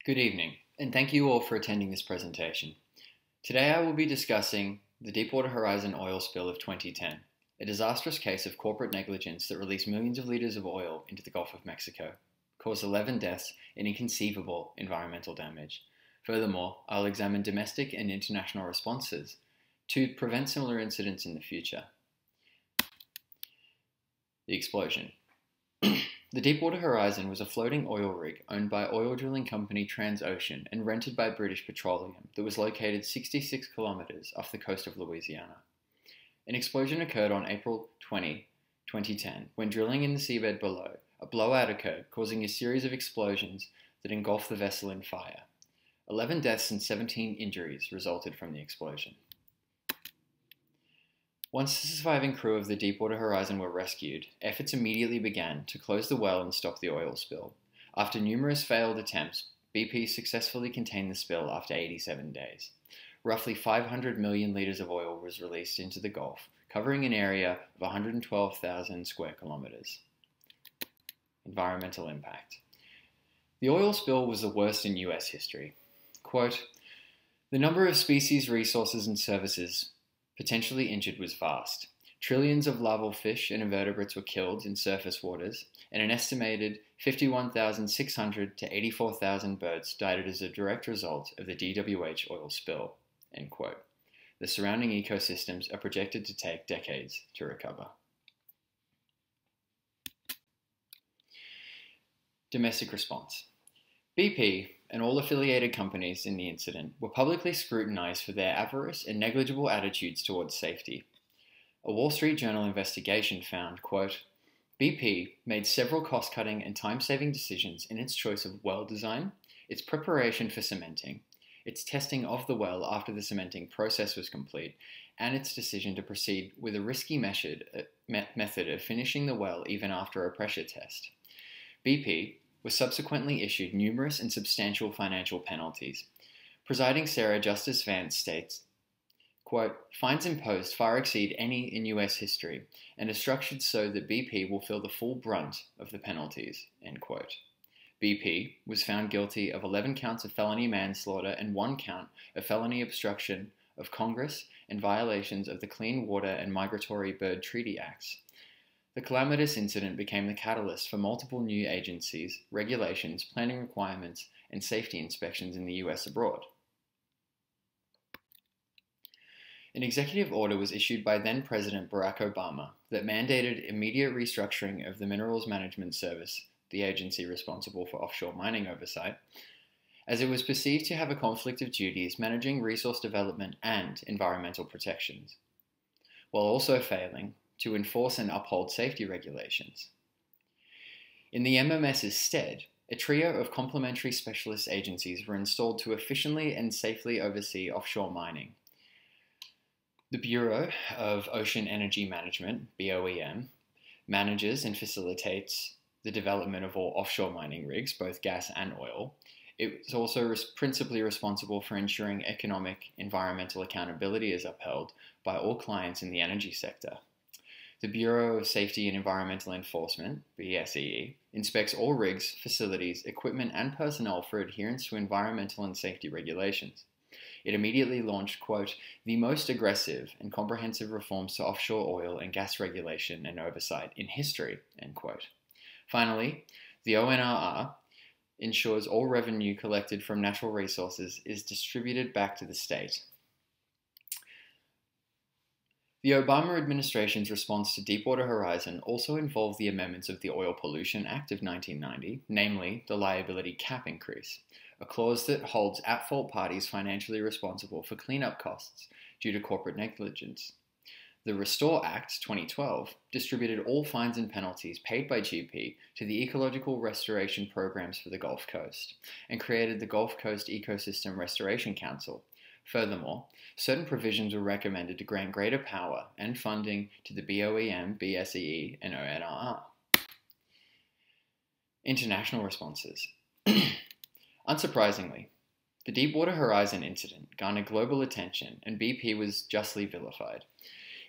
Good evening, and thank you all for attending this presentation. Today I will be discussing the Deepwater Horizon oil spill of 2010, a disastrous case of corporate negligence that released millions of litres of oil into the Gulf of Mexico, caused 11 deaths and inconceivable environmental damage. Furthermore, I'll examine domestic and international responses to prevent similar incidents in the future. The explosion. The Deepwater Horizon was a floating oil rig owned by oil drilling company Transocean and rented by British Petroleum that was located 66 kilometres off the coast of Louisiana. An explosion occurred on April 20, 2010, when drilling in the seabed below, a blowout occurred, causing a series of explosions that engulfed the vessel in fire. 11 deaths and 17 injuries resulted from the explosion. Once the surviving crew of the Deepwater Horizon were rescued, efforts immediately began to close the well and stop the oil spill. After numerous failed attempts, BP successfully contained the spill after 87 days. Roughly 500 million litres of oil was released into the Gulf, covering an area of 112,000 square kilometres. Environmental impact. The oil spill was the worst in US history. Quote, "The number of species, resources and services potentially injured was vast. Trillions of larval fish and invertebrates were killed in surface waters, and an estimated 51,600 to 84,000 birds died as a direct result of the DWH oil spill." End quote. The surrounding ecosystems are projected to take decades to recover. Domestic response. BP and all affiliated companies in the incident were publicly scrutinized for their avarice and negligible attitudes towards safety. A Wall Street Journal investigation found, quote, "BP made several cost-cutting and time-saving decisions in its choice of well design, its preparation for cementing, its testing of the well after the cementing process was complete, and its decision to proceed with a risky method of finishing the well even after a pressure test. BP was subsequently issued numerous and substantial financial penalties. Presiding Sarah Justice Vance states, quote, "Fines imposed far exceed any in US history and are structured so that BP will feel the full brunt of the penalties." End quote. BP was found guilty of 11 counts of felony manslaughter and 1 count of felony obstruction of Congress and violations of the Clean Water and Migratory Bird Treaty Acts. The calamitous incident became the catalyst for multiple new agencies, regulations, planning requirements, and safety inspections in the US abroad. An executive order was issued by then-President Barack Obama that mandated immediate restructuring of the Minerals Management Service, the agency responsible for offshore mining oversight, as it was perceived to have a conflict of duties managing resource development and environmental protections, while also failing to enforce and uphold safety regulations. In the MMS's stead, a trio of complementary specialist agencies were installed to efficiently and safely oversee offshore mining. The Bureau of Ocean Energy Management, BOEM, manages and facilitates the development of all offshore mining rigs, both gas and oil. It is also principally responsible for ensuring economic environmental accountability is upheld by all clients in the energy sector. The Bureau of Safety and Environmental Enforcement, BSEE, inspects all rigs, facilities, equipment, and personnel for adherence to environmental and safety regulations. It immediately launched, quote, "the most aggressive and comprehensive reforms to offshore oil and gas regulation and oversight in history," end quote. Finally, the ONRR ensures all revenue collected from natural resources is distributed back to the state. The Obama administration's response to Deepwater Horizon also involved the amendments of the Oil Pollution Act of 1990, namely the liability cap increase, a clause that holds at-fault parties financially responsible for cleanup costs due to corporate negligence. The Restore Act 2012 distributed all fines and penalties paid by GP to the ecological restoration programs for the Gulf Coast and created the Gulf Coast Ecosystem Restoration Council. Furthermore, certain provisions were recommended to grant greater power and funding to the BOEM, BSEE, and ONRR. International responses. Unsurprisingly, the Deepwater Horizon incident garnered global attention and BP was justly vilified.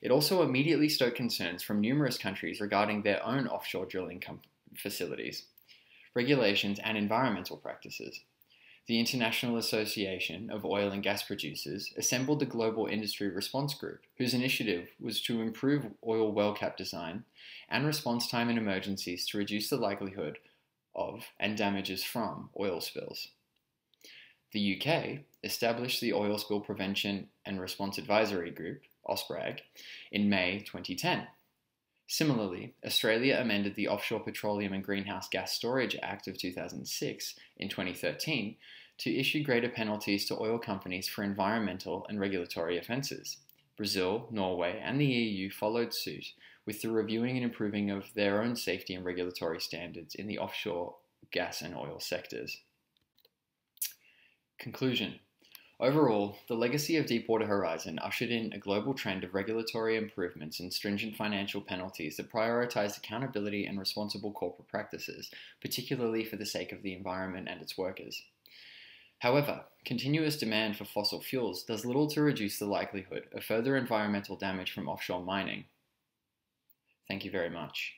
It also immediately stoked concerns from numerous countries regarding their own offshore drilling facilities, regulations, and environmental practices. The International Association of Oil and Gas Producers assembled the Global Industry Response Group, whose initiative was to improve oil well cap design and response time in emergencies to reduce the likelihood of and damages from oil spills. The UK established the Oil Spill Prevention and Response Advisory Group, OSPRAG, in May 2010. Similarly, Australia amended the Offshore Petroleum and Greenhouse Gas Storage Act of 2006 in 2013 to issue greater penalties to oil companies for environmental and regulatory offences. Brazil, Norway, and the EU followed suit with the reviewing and improving of their own safety and regulatory standards in the offshore gas and oil sectors. Conclusion. Overall, the legacy of Deepwater Horizon ushered in a global trend of regulatory improvements and stringent financial penalties that prioritized accountability and responsible corporate practices, particularly for the sake of the environment and its workers. However, continuous demand for fossil fuels does little to reduce the likelihood of further environmental damage from offshore mining. Thank you very much.